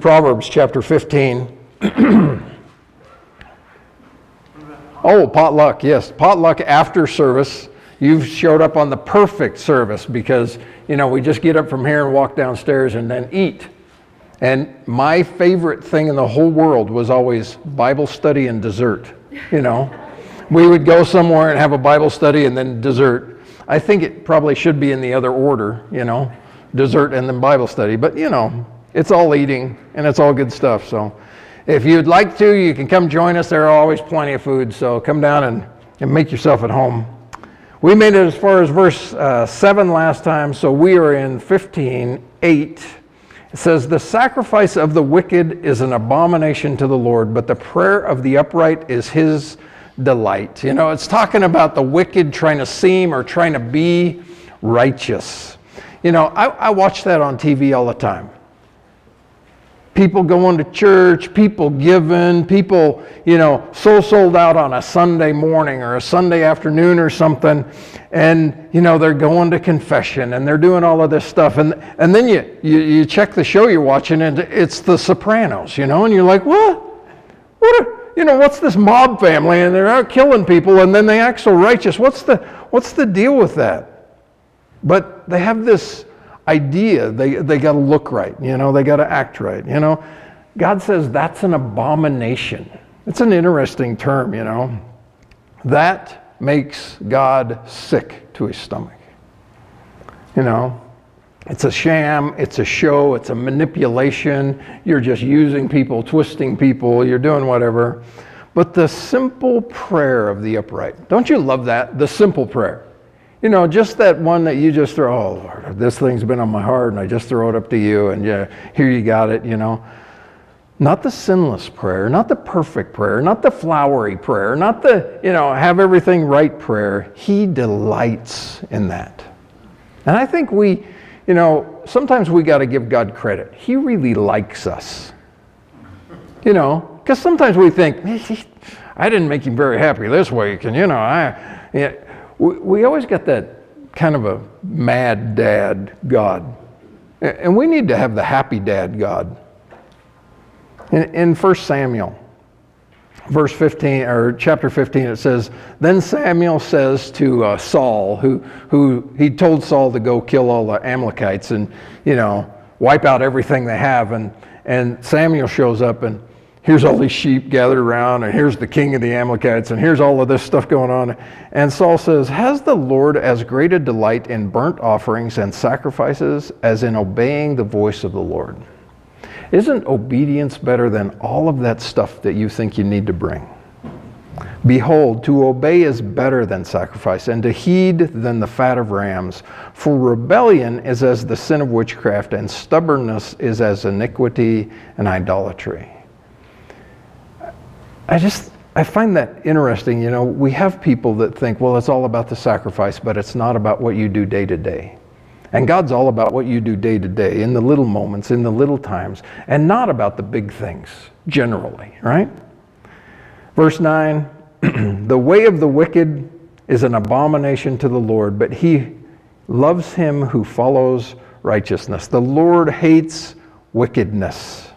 Proverbs chapter 15. Oh, potluck, yes. Potluck after service. You've showed up on the perfect service because, we just get up from here and walk downstairs and then eat. And my favorite thing in the whole world was always Bible study and dessert, We would go somewhere and have a Bible study and then dessert. I think it probably should be in the other order, dessert and then Bible study. But, it's all eating and it's all good stuff. So if you'd like to, you can come join us. There are always plenty of food. So come down and make yourself at home. We made it as far as verse 7 last time. So we are in 15:8. It says, the sacrifice of the wicked is an abomination to the Lord, but the prayer of the upright is his delight. It's talking about the wicked trying to seem or trying to be righteous. I watch that on TV all the time. People going to church, people giving, people, so sold out on a Sunday morning or a Sunday afternoon or something. And, they're going to confession and they're doing all of this stuff. And then you check the show you're watching and it's The Sopranos, and you're like, what? What's this mob family? And they're out killing people and then they act so righteous. What's the deal with that? But they have this idea they got to look right, they got to act right. God says that's an abomination. It's an interesting term, That makes God sick to his stomach. It's a sham, it's a show, it's a manipulation. You're just using people, twisting people, you're doing whatever. But the simple prayer of the upright, don't you love that? The simple prayer. Just that one that you just throw, oh Lord, this thing's been on my heart and I just throw it up to you and yeah, here you got it, Not the sinless prayer, not the perfect prayer, not the flowery prayer, not the, have everything right prayer. He delights in that. And I think we, sometimes we got to give God credit. He really likes us. Because sometimes we think, I didn't make him very happy this week and, we always got that kind of a mad dad God. And we need to have the happy dad God. In 1 Samuel, verse 15, or chapter 15, it says, then Samuel says to Saul, who he told Saul to go kill all the Amalekites and, wipe out everything they have. And Samuel shows up and here's all these sheep gathered around, and here's the king of the Amalekites, and here's all of this stuff going on. And Saul says, has the Lord as great a delight in burnt offerings and sacrifices as in obeying the voice of the Lord? Isn't obedience better than all of that stuff that you think you need to bring? Behold, to obey is better than sacrifice, and to heed than the fat of rams. For rebellion is as the sin of witchcraft, and stubbornness is as iniquity and idolatry. I find that interesting. We have people that think, well, it's all about the sacrifice, but it's not about what you do day to day. And God's all about what you do day to day, in the little moments, in the little times, and not about the big things, generally, right? Verse 9, the way of the wicked is an abomination to the Lord, but he loves him who follows righteousness. The Lord hates wickedness.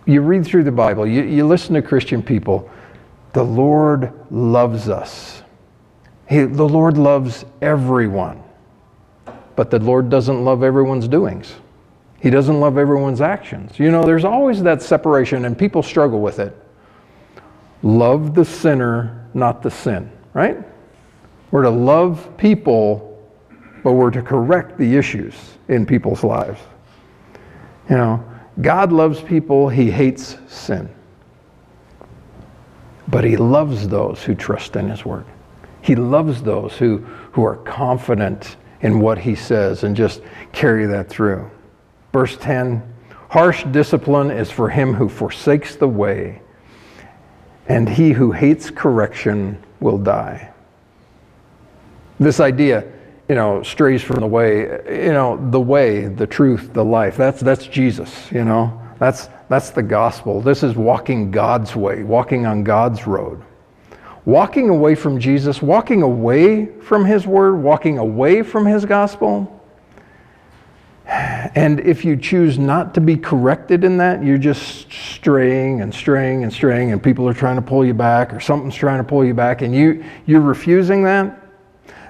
You read through the Bible, you listen to Christian people, the Lord loves us. The Lord loves everyone. But the Lord doesn't love everyone's doings. He doesn't love everyone's actions. There's always that separation, and people struggle with it. Love the sinner, not the sin, right? We're to love people, but we're to correct the issues in people's lives. God loves people, he hates sin. But he loves those who trust in his word. He loves those who are confident in what he says and just carry that through. Verse 10, harsh discipline is for him who forsakes the way, and he who hates correction will die. This idea, strays from the way, the way, the truth, the life. That's Jesus, That's the gospel. This is walking God's way, walking on God's road. Walking away from Jesus, walking away from his word, walking away from his gospel, And if you choose not to be corrected in that, you're just straying and straying and straying, and people are trying to pull you back, or something's trying to pull you back, and you're refusing that,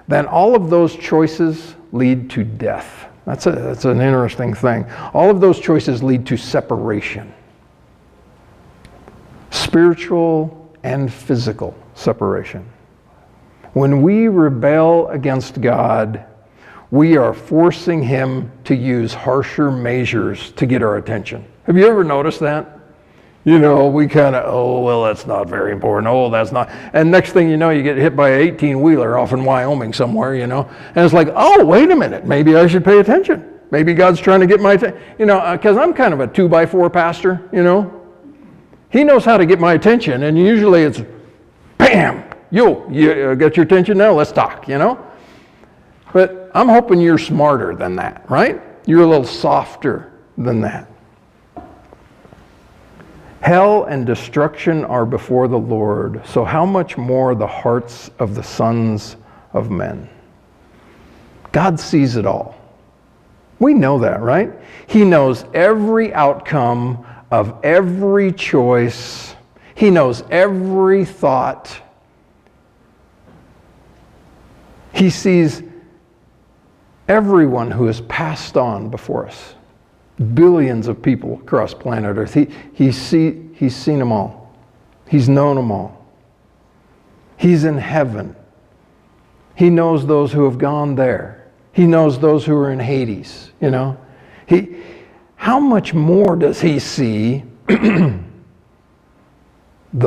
then all of those choices lead to death. That's an interesting thing. All of those choices lead to separation. Spiritual and physical separation. When we rebel against God, we are forcing him to use harsher measures to get our attention. Have you ever noticed that? You know, we kind of, oh, well, that's not very important. Oh, that's not. And next thing you know, you get hit by an 18-wheeler off in Wyoming somewhere, you know. And it's like, oh, wait a minute. Maybe I should pay attention. Maybe God's trying to get my attention. You know, because I'm kind of a 2x4 pastor, you know. He knows how to get my attention. And usually it's, bam, you got your attention now? Let's talk, you know. But I'm hoping you're smarter than that, right? You're a little softer than that. Hell and destruction are before the Lord, so how much more the hearts of the sons of men? God sees it all. We know that, right? He knows every outcome of every choice. He knows every thought. He sees everyone who has passed on before us. Billions of people across planet Earth. He's seen them all. He's known them all. He's in heaven. He knows those who have gone there. He knows those who are in Hades, you know. How much more does he see the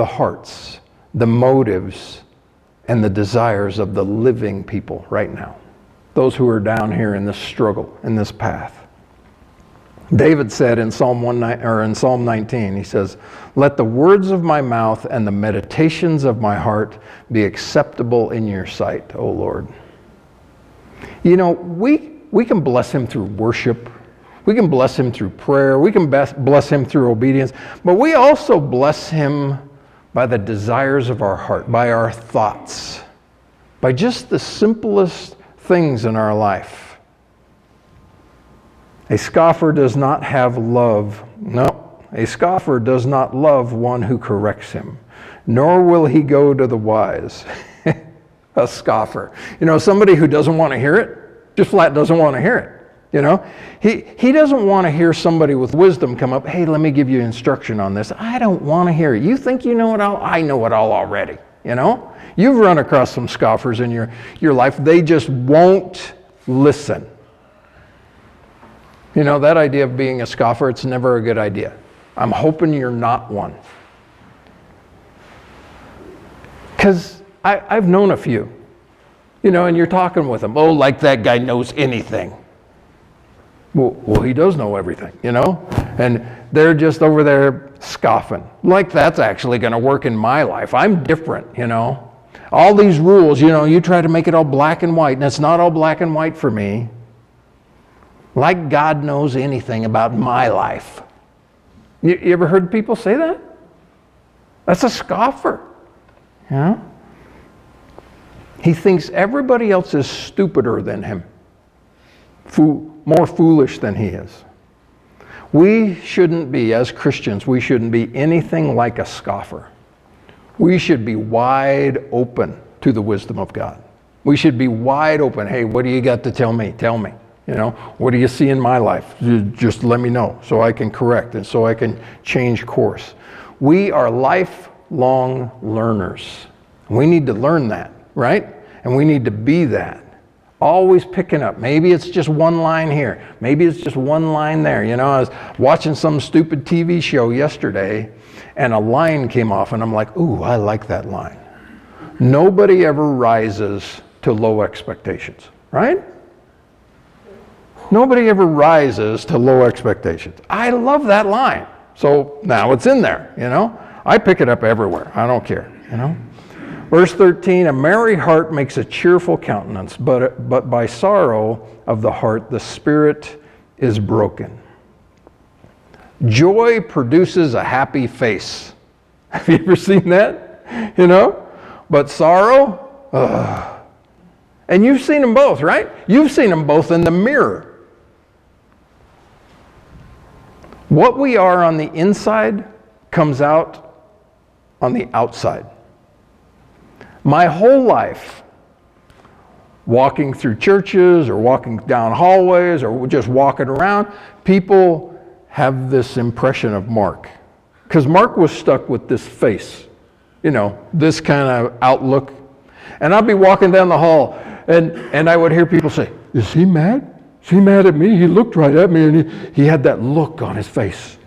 hearts, the motives, and the desires of the living people right now? Those who are down here in this struggle, in this path. David said in Psalm 19, he says, "Let the words of my mouth and the meditations of my heart be acceptable in your sight, O Lord." You know, we can bless him through worship. We can bless him through prayer. We can bless him through obedience. But we also bless him by the desires of our heart, by our thoughts, by just the simplest things in our life. A scoffer does not have love. No, a scoffer does not love one who corrects him, nor will he go to the wise. A scoffer. You know, somebody who doesn't want to hear it, just flat doesn't want to hear it. You know, he doesn't want to hear somebody with wisdom come up, hey, let me give you instruction on this. I don't want to hear it. You think you know it all? I know it all already, you know? You've run across some scoffers in your life. They just won't listen. You know, that idea of being a scoffer, it's never a good idea. I'm hoping you're not one. Because I've known a few, you know, and you're talking with them. Oh, like that guy knows anything. Well, he does know everything, you know? And they're just over there scoffing. Like that's actually going to work in my life. I'm different, you know? All these rules, you know, you try to make it all black and white, and it's not all black and white for me. Like God knows anything about my life. You ever heard people say that? That's a scoffer. You know? He thinks everybody else is stupider than him. More foolish than he is. We shouldn't be, as Christians, we shouldn't be anything like a scoffer. We should be wide open to the wisdom of God. We should be wide open. Hey, what do you got to tell me? Tell me. You know, what do you see in my life? Just let me know so I can correct and so I can change course. We are lifelong learners. We need to learn that, right? And we need to be that. Always picking up. Maybe it's just one line here. Maybe it's just one line there. You know, I was watching some stupid TV show yesterday and a line came off and I'm like, ooh, I like that line. Nobody ever rises to low expectations, right? Nobody ever rises to low expectations. I love that line. So now it's in there, you know. I pick it up everywhere. I don't care, you know. Verse 13, a merry heart makes a cheerful countenance, but by sorrow of the heart the spirit is broken. Joy produces a happy face. Have you ever seen that? You know? But sorrow, and you've seen them both, right? You've seen them both in the mirror. What we are on the inside comes out on the outside. My whole life, walking through churches or walking down hallways or just walking around, people have this impression of Mark. Because Mark was stuck with this face, this kind of outlook. And I'd be walking down the hall and I would hear people say, "Is he mad? Is he mad at me? He looked right at me and he had that look on his face."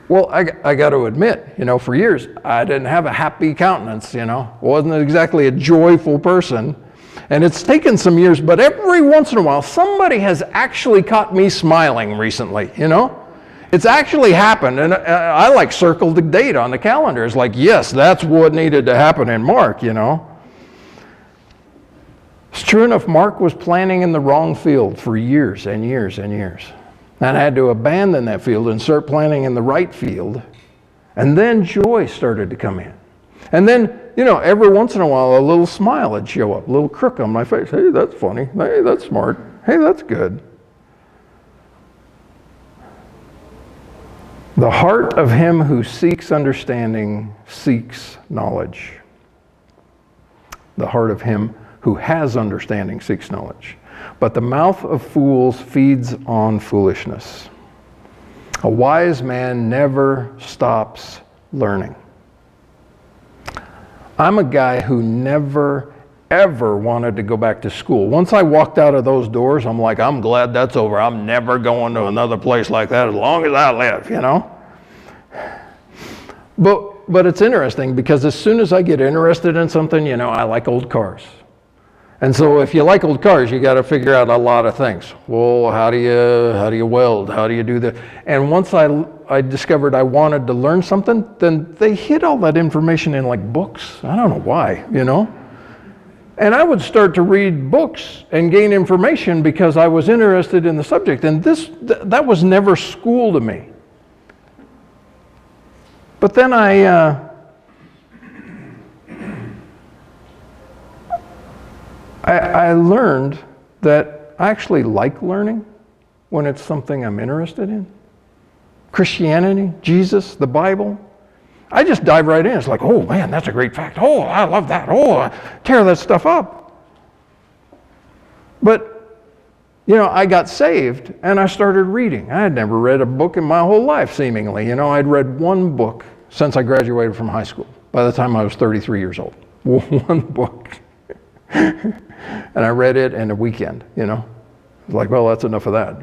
Well, I got to admit, for years, I didn't have a happy countenance, wasn't exactly a joyful person. And it's taken some years, but every once in a while, somebody has actually caught me smiling recently, It's actually happened, and I circled the date on the calendar. It's like, yes, that's what needed to happen in Mark, It's true enough, Mark was planting in the wrong field for years and years and years. And I had to abandon that field and start planting in the right field. And then joy started to come in. And then, every once in a while, a little smile would show up, a little crook on my face. Hey, that's funny. Hey, that's smart. Hey, that's good. The heart of him who seeks understanding seeks knowledge. The heart of him who has understanding seeks knowledge. But the mouth of fools feeds on foolishness. A wise man never stops learning. I'm a guy who never, ever wanted to go back to school. Once I walked out of those doors, I'm like, I'm glad that's over. I'm never going to another place like that as long as I live, But it's interesting because as soon as I get interested in something, I like old cars. And so if you like old cars, you got to figure out a lot of things. Well, how do you weld? How do you do that? And once I discovered I wanted to learn something, then they hid all that information in books. I don't know why, And I would start to read books and gain information because I was interested in the subject. And that was never school to me. But then I learned that I actually like learning when it's something I'm interested in. Christianity, Jesus, the Bible. I just dive right in. It's like, oh man, that's a great fact. Oh, I love that. Oh, I tear that stuff up. But, I got saved and I started reading. I had never read a book in my whole life, seemingly. I'd read one book since I graduated from high school. By the time I was 33 years old. One book. And I read it in a weekend, It's like, well, that's enough of that.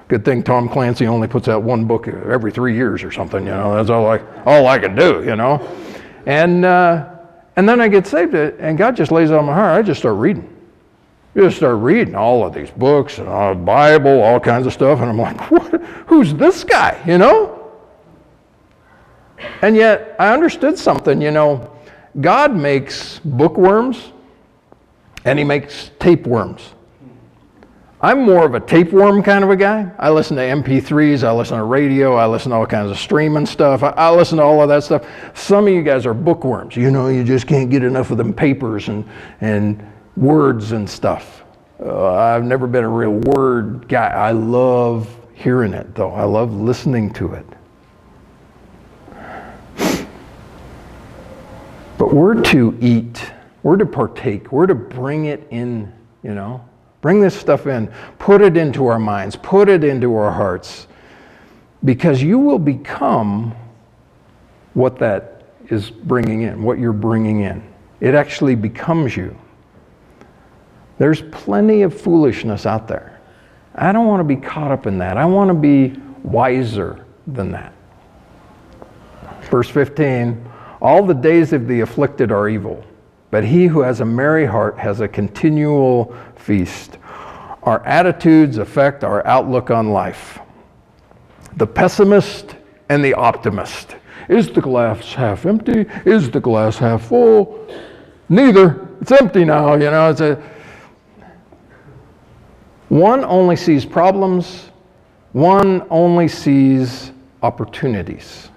Good thing Tom Clancy only puts out one book every 3 years or something, That's all I can do, And then I get saved, and God just lays it on my heart. I just start reading. Just start reading all of these books and the Bible, all kinds of stuff, and I'm like, what? Who's this guy, And yet I understood something, God makes bookworms and he makes tapeworms. I'm more of a tapeworm kind of a guy. I listen to MP3s, I listen to radio, I listen to all kinds of streaming stuff. I listen to all of that stuff. Some of you guys are bookworms. You just can't get enough of them papers and words and stuff. I've never been a real word guy. I love hearing it, though. I love listening to it. But we're to eat, we're to partake, we're to bring it in, Bring this stuff in, put it into our minds, put it into our hearts, because you will become what that is bringing in, what you're bringing in. It actually becomes you. There's plenty of foolishness out there. I don't want to be caught up in that. I want to be wiser than that. Verse 15, all the days of the afflicted are evil, but he who has a merry heart has a continual feast. Our attitudes affect our outlook on life. The pessimist and the optimist. Is the glass half empty? Is the glass half full? Neither. It's empty now, One only sees problems. One only sees opportunities.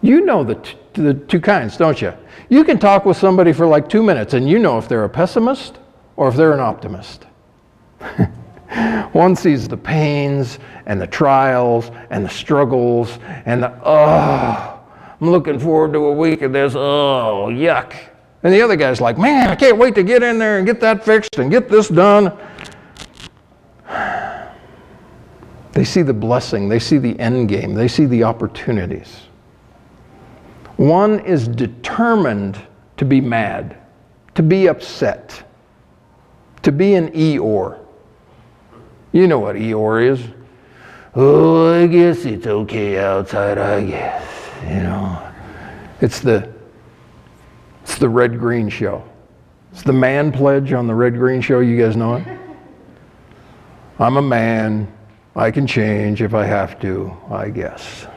You know the two kinds, don't you? You can talk with somebody for 2 minutes and you know if they're a pessimist or if they're an optimist. One sees the pains and the trials and the struggles and I'm looking forward to a week of this, yuck. And the other guy's like, man, I can't wait to get in there and get that fixed and get this done. They see the blessing, they see the end game, they see the opportunities. One is determined to be mad, to be upset, to be an Eeyore. You know what Eeyore is. Oh, I guess it's okay outside, I guess. It's the red-green show. It's the man pledge on the red-green show. You guys know it? I'm a man. I can change if I have to, I guess.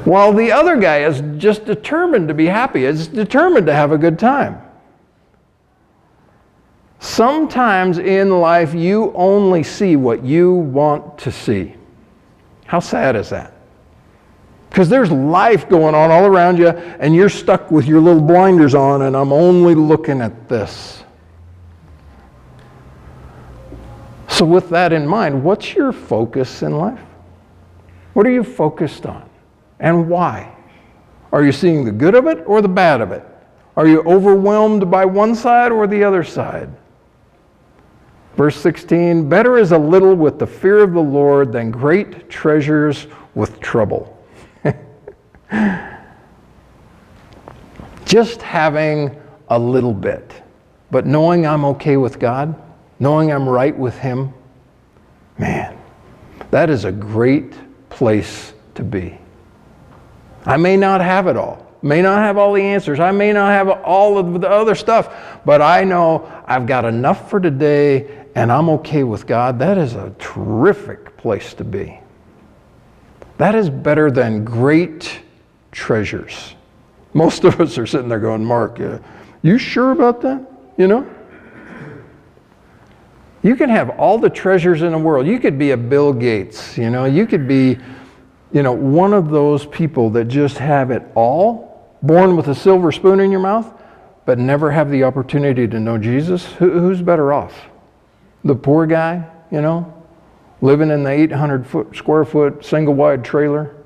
While the other guy is just determined to be happy, is determined to have a good time. Sometimes in life you only see what you want to see. How sad is that? Because there's life going on all around you and you're stuck with your little blinders on and I'm only looking at this. So with that in mind, what's your focus in life? What are you focused on? And why? Are you seeing the good of it or the bad of it? Are you overwhelmed by one side or the other side? Verse 16, better is a little with the fear of the Lord than great treasures with trouble. Just having a little bit, but knowing I'm okay with God, knowing I'm right with Him, man, that is a great place to be. I may not have it all, may not have all the answers, I may not have all of the other stuff, but I know I've got enough for today and I'm okay with God. That is a terrific place to be. That is better than great treasures. Most of us are sitting there going, Mark, you sure about that? You can have all the treasures in the world. You could be a Bill Gates, you could be, one of those people that just have it all, born with a silver spoon in your mouth, but never have the opportunity to know Jesus. Who's better off? The poor guy, living in the 800 square foot single wide trailer.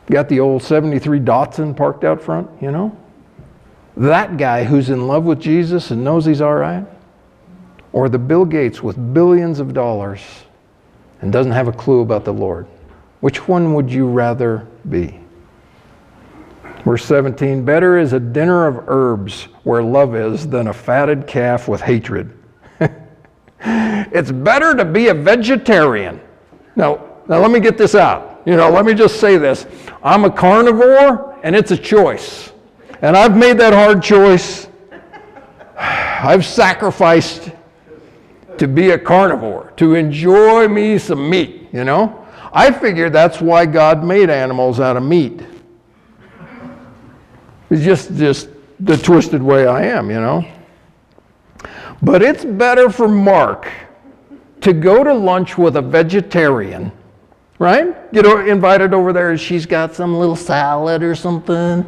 Got the old 73 Datsun parked out front, That guy who's in love with Jesus and knows he's all right. Or the Bill Gates with billions of dollars and doesn't have a clue about the Lord. Which one would you rather be? Verse 17, better is a dinner of herbs where love is than a fatted calf with hatred. It's better to be a vegetarian. Now let me get this out. Let me just say this. I'm a carnivore and it's a choice. And I've made that hard choice. I've sacrificed to be a carnivore, to enjoy me some meat, I figured that's why God made animals out of meat. It's just the twisted way I am, But it's better for Mark to go to lunch with a vegetarian, right? Get invited over there and she's got some little salad or something.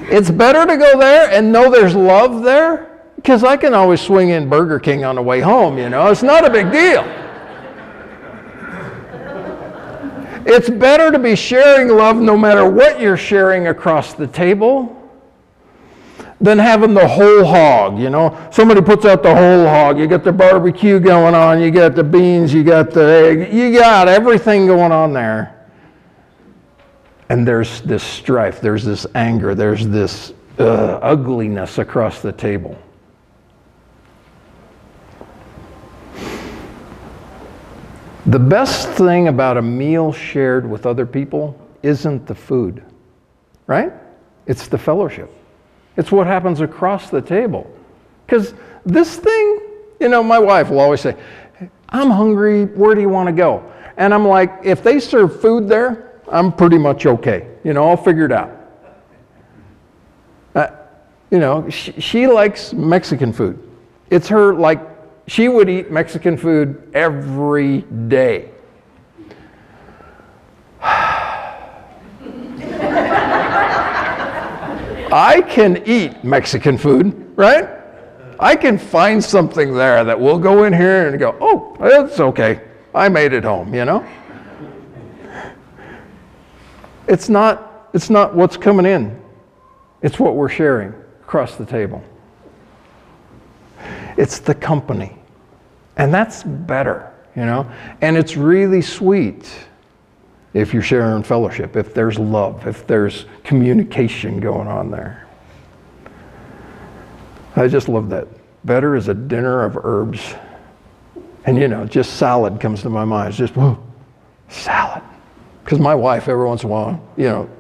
It's better to go there and know there's love there, because I can always swing in Burger King on the way home, It's not a big deal. It's better to be sharing love no matter what you're sharing across the table than having the whole hog, Somebody puts out the whole hog. You got the barbecue going on, you got the beans, you got the egg, you got everything going on there. And there's this strife, there's this anger, there's this ugliness across the table. The best thing about a meal shared with other people isn't the food, right? It's the fellowship. It's what happens across the table. Because this thing, my wife will always say, I'm hungry, where do you want to go? And I'm like, if they serve food there, I'm pretty much okay. I'll figure it out. She likes Mexican food. It's her, she would eat Mexican food every day. I can eat Mexican food, right? I can find something there that will go in here and go, oh, it's okay. I made it home, you know? It's not what's coming in. It's what we're sharing across the table. It's the company. And that's better, you know? And it's really sweet if you're sharing fellowship, if there's love, if there's communication going on there. I just love that. Better is a dinner of herbs. And you know, just salad comes to my mind. It's just, whoa, salad. Because my wife, every once in a while, you know,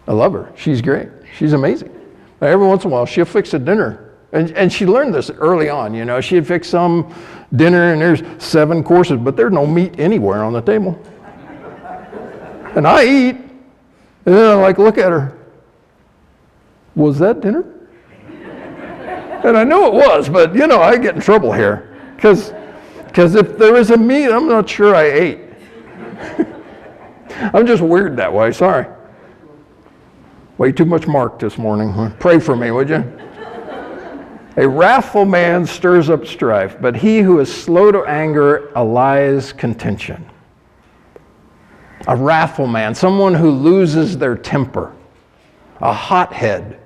I love her. She's great. She's amazing. But every once in a while, she'll fix a dinner. And she learned this early on, you know. She'd fix some dinner and there's 7 courses, but there's no meat anywhere on the table. And I eat, and then I look at her. Was that dinner? And I know it was, but you know, I get in trouble here. Because if there is a meat, I'm not sure I ate. I'm just weird that way, sorry. Way too much Mark this morning. Pray for me, would you? A wrathful man stirs up strife, but he who is slow to anger allies contention. A wrathful man, someone who loses their temper, a hothead.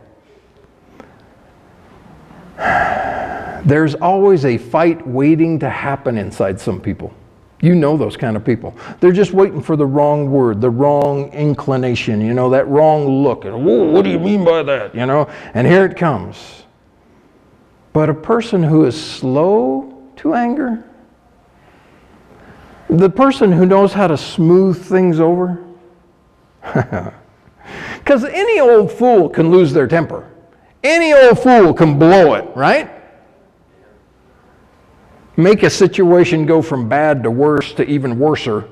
There's always a fight waiting to happen inside some people. You know those kind of people. They're just waiting for the wrong word, the wrong inclination, you know, that wrong look. And, whoa, what do you mean by that, you know? And here it comes. But a person who is slow to anger, the person who knows how to smooth things over, because any old fool can lose their temper. Any old fool can blow it, right? Make a situation go from bad to worse to even worser.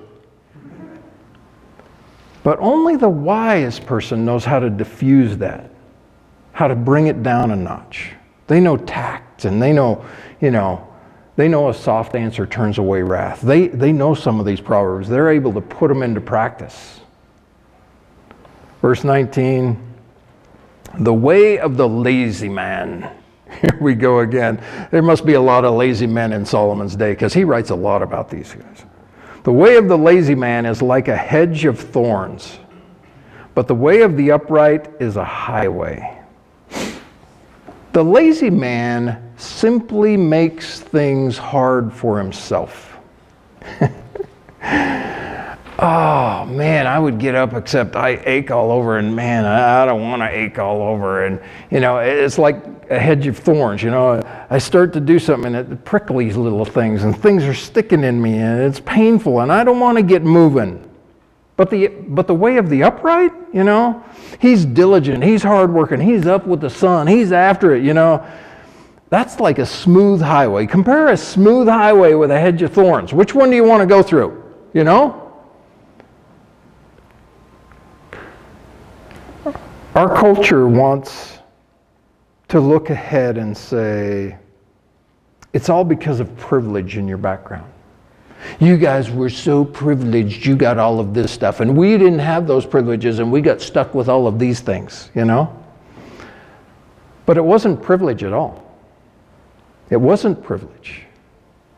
But only the wise person knows how to diffuse that, how to bring it down a notch. They know tact, and they know, you know, they know a soft answer turns away wrath. They know some of these proverbs. They're able to put them into practice. Verse 19, the way of the lazy man. Here we go again. There must be a lot of lazy men in Solomon's day because he writes a lot about these guys. The way of the lazy man is like a hedge of thorns, but the way of the upright is a highway. The lazy man simply makes things hard for himself. Oh man, I would get up except I ache all over, and man, I don't want to ache all over. And you know, it's like a hedge of thorns. You know, I start to do something and it prickles little things, and things are sticking in me, and it's painful, and I don't want to get moving. But the way of the upright, you know, he's diligent, he's hardworking, he's up with the sun, he's after it. You know, that's like a smooth highway. Compare a smooth highway with a hedge of thorns. Which one do you want to go through? You know. Our culture wants to look ahead and say, it's all because of privilege in your background. You guys were so privileged, you got all of this stuff, and we didn't have those privileges, and we got stuck with all of these things, you know? But it wasn't privilege at all. It wasn't privilege.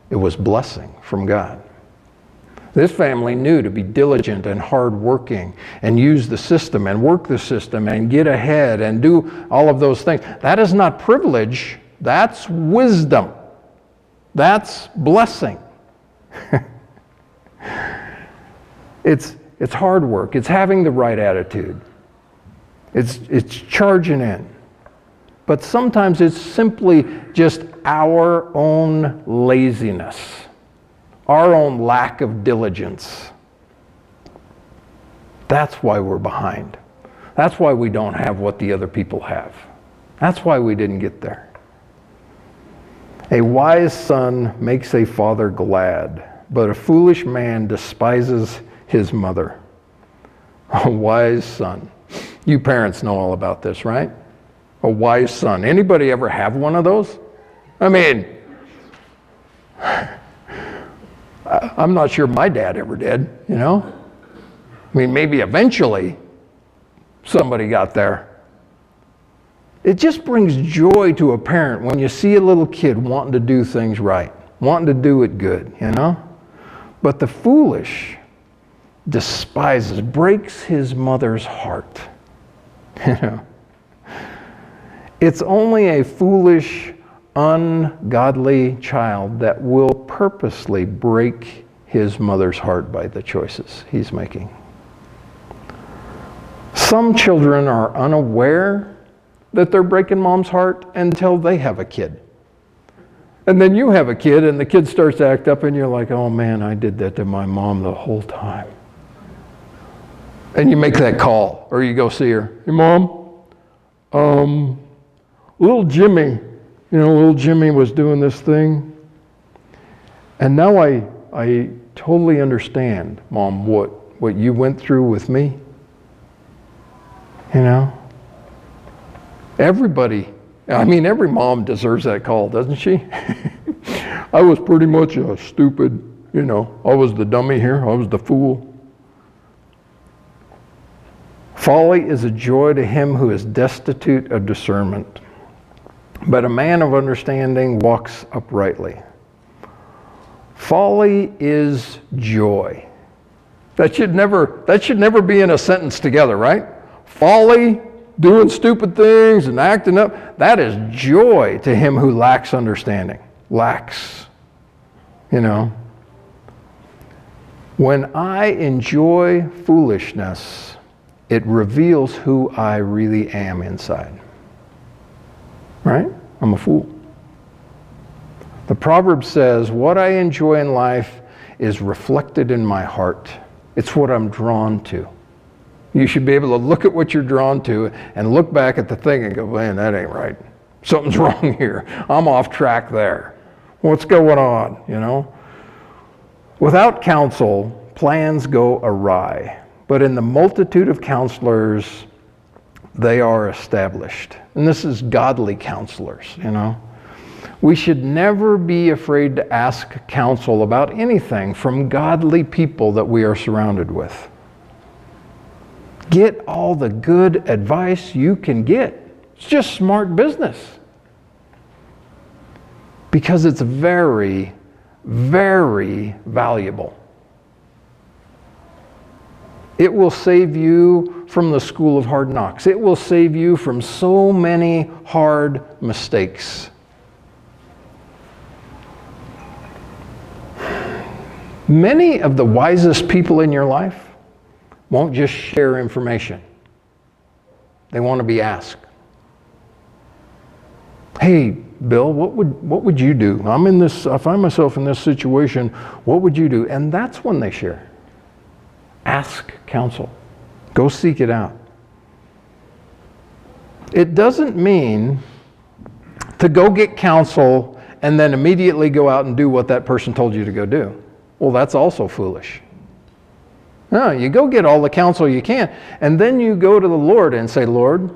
It was blessing from God. This family knew to be diligent and hardworking and use the system and work the system and get ahead and do all of those things. That is not privilege. That's wisdom. That's blessing. It's hard work. It's having the right attitude. It's charging in. But sometimes it's simply just our own laziness. Our own lack of diligence. That's why we're behind. That's why we don't have what the other people have. That's why we didn't get there. A wise son makes a father glad, but a foolish man despises his mother. A wise son. You parents know all about this, right? A wise son. Anybody ever have one of those? I mean, I'm not sure my dad ever did, you know? I mean, maybe eventually somebody got there. It just brings joy to a parent when you see a little kid wanting to do things right, wanting to do it good, you know? But the foolish despises, breaks his mother's heart. You know? It's only a foolish, ungodly child that will purposely break his mother's heart by the choices he's making. Some children are unaware that they're breaking mom's heart until they have a kid. And then you have a kid and the kid starts to act up and you're like, oh man, I did that to my mom the whole time. And you make that call or you go see her. Hey mom, little Jimmy was doing this thing. And now I totally understand, Mom, what you went through with me. You know? Every mom deserves that call, doesn't she? I was pretty much a stupid, I was the dummy here. I was the fool. Folly is a joy to him who is destitute of discernment, but a man of understanding walks uprightly. Folly is joy. That should never be in a sentence together, right? Folly, doing stupid things and acting up, that is joy to him who lacks understanding. Lacks. When I enjoy foolishness, it reveals who I really am inside. Right? I'm a fool. The Proverbs says, what I enjoy in life is reflected in my heart. It's what I'm drawn to. You should be able to look at what you're drawn to and look back at the thing and go, man, that ain't right. Something's wrong here. I'm off track there. What's going on, Without counsel, plans go awry. But in the multitude of counselors, they are established. And this is godly counselors, We should never be afraid to ask counsel about anything from godly people that we are surrounded with. Get all the good advice you can get. It's just smart business. Because it's very, very valuable. It will save you from the school of hard knocks. It will save you from so many hard mistakes. Many of the wisest people in your life won't just share information. They want to be asked. Hey, Bill, what would you do? I find myself in this situation. What would you do? And that's when they share. Ask counsel. Go seek it out. It doesn't mean to go get counsel and then immediately go out and do what that person told you to go do. Well, that's also foolish. No, you go get all the counsel you can, and then you go to the Lord and say, Lord,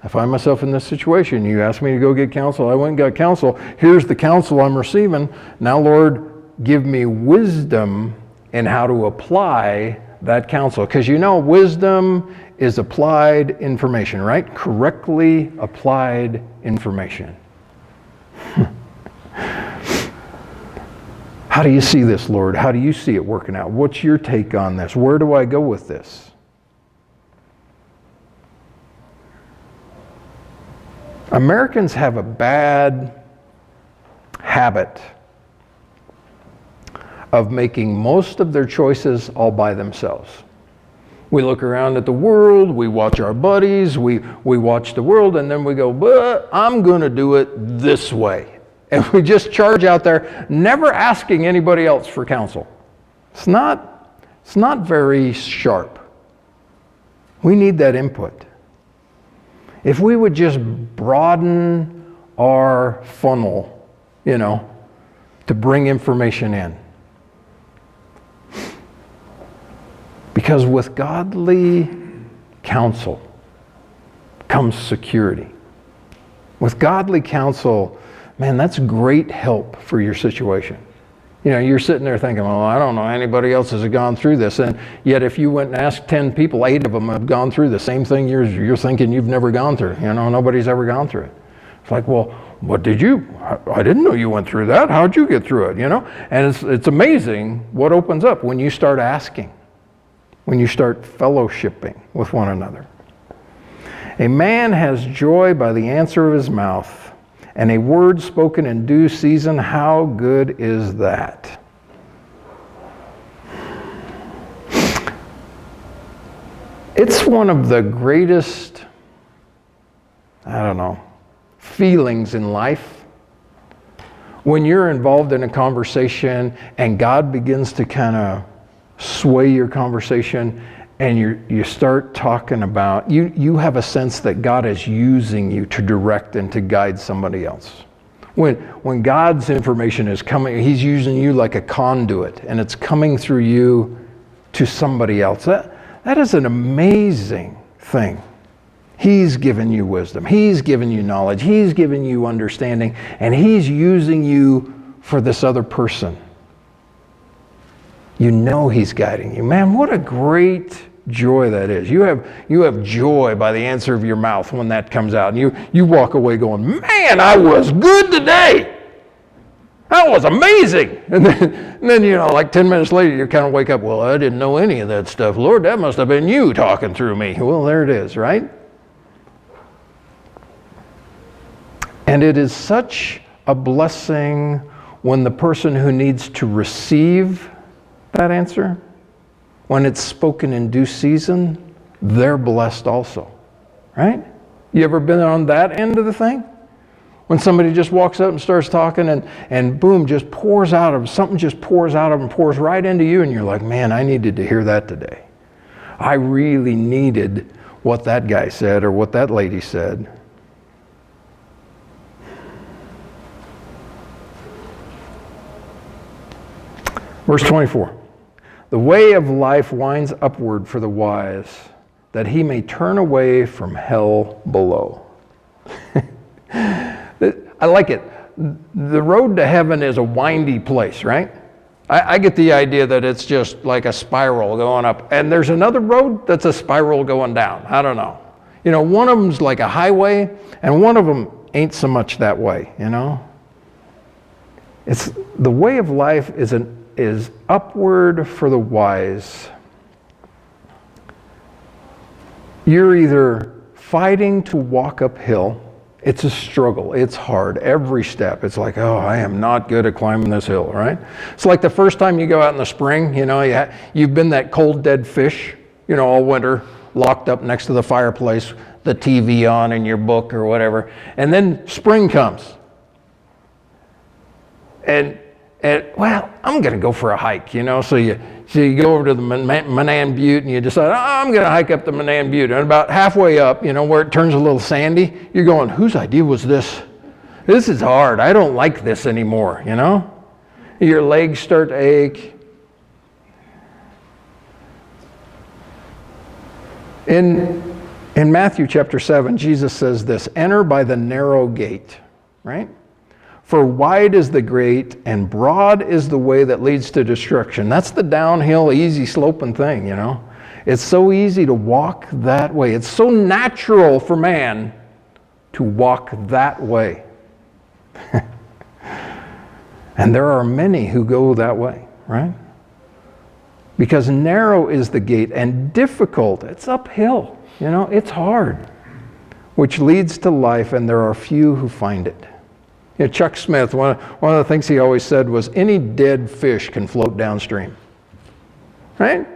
I find myself in this situation. You asked me to go get counsel. I went and got counsel. Here's the counsel I'm receiving. Now, Lord, give me wisdom in how to apply that counsel. Because wisdom is applied information, right? Correctly applied information. How do you see this, Lord? How do you see it working out? What's your take on this? Where do I go with this? Americans have a bad habit of making most of their choices all by themselves. We look around at the world, we watch our buddies, we watch the world, and then we go, but I'm going to do it this way. And we just charge out there, never asking anybody else for counsel. It's not very sharp. We need that input. If we would just broaden our funnel, to bring information in. Because with godly counsel comes security. With godly counsel, man, that's great help for your situation. You're sitting there thinking, well, I don't know anybody else has gone through this. And yet if you went and asked 10 people, 8 of them have gone through the same thing you're thinking you've never gone through. Nobody's ever gone through it. It's like, well, what did you? I didn't know you went through that. How'd you get through it? And it's amazing what opens up when you start asking, when you start fellowshipping with one another. A man has joy by the answer of his mouth, and a word spoken in due season. How good is that? It's one of the greatest, feelings in life when you're involved in a conversation and God begins to kind of sway your conversation, and you start talking about, you have a sense that God is using you to direct and to guide somebody else. When God's information is coming, He's using you like a conduit, and it's coming through you to somebody else. That is an amazing thing. He's given you wisdom. He's given you knowledge. He's given you understanding, and He's using you for this other person. He's guiding you. Man, what a great joy that is. You have joy by the answer of your mouth when that comes out. And you walk away going, man, I was good today. That was amazing. And then like 10 minutes later, you kind of wake up, well, I didn't know any of that stuff. Lord, that must have been you talking through me. Well, there it is, right? And it is such a blessing when the person who needs to receive that answer, when it's spoken in due season, they're blessed also, right? You ever been on that end of the thing? When somebody just walks up and starts talking and boom, just pours out of something, just pours out of them, pours right into you, and you're like, man, I needed to hear that today. I really needed what that guy said or what that lady said. Verse 24. The way of life winds upward for the wise, that he may turn away from hell below. I like it. The road to heaven is a windy place, right? I get the idea that it's just like a spiral going up. And there's another road that's a spiral going down. I don't know. One of them's like a highway, and one of them ain't so much that way, It's the way of life is upward for the wise. You're either fighting to walk uphill. It's a struggle. It's hard. Every step. It's like, oh, I am not good at climbing this hill, right? It's like the first time you go out in the spring, you've been that cold, dead fish, all winter, locked up next to the fireplace, the TV on and your book or whatever. And then spring comes. And well, I'm going to go for a hike, So you go over to the Manan Butte and you decide, I'm going to hike up the Manan Butte. And about halfway up, where it turns a little sandy, you're going, whose idea was this? This is hard. I don't like this anymore, Your legs start to ache. In Matthew chapter 7, Jesus says this, enter by the narrow gate, right? For wide is the gate and broad is the way that leads to destruction. That's the downhill, easy sloping thing, It's so easy to walk that way. It's so natural for man to walk that way. And there are many who go that way, right? Because narrow is the gate and difficult. It's uphill, it's hard, which leads to life, and there are few who find it. Chuck Smith, one of the things he always said was, any dead fish can float downstream. Right?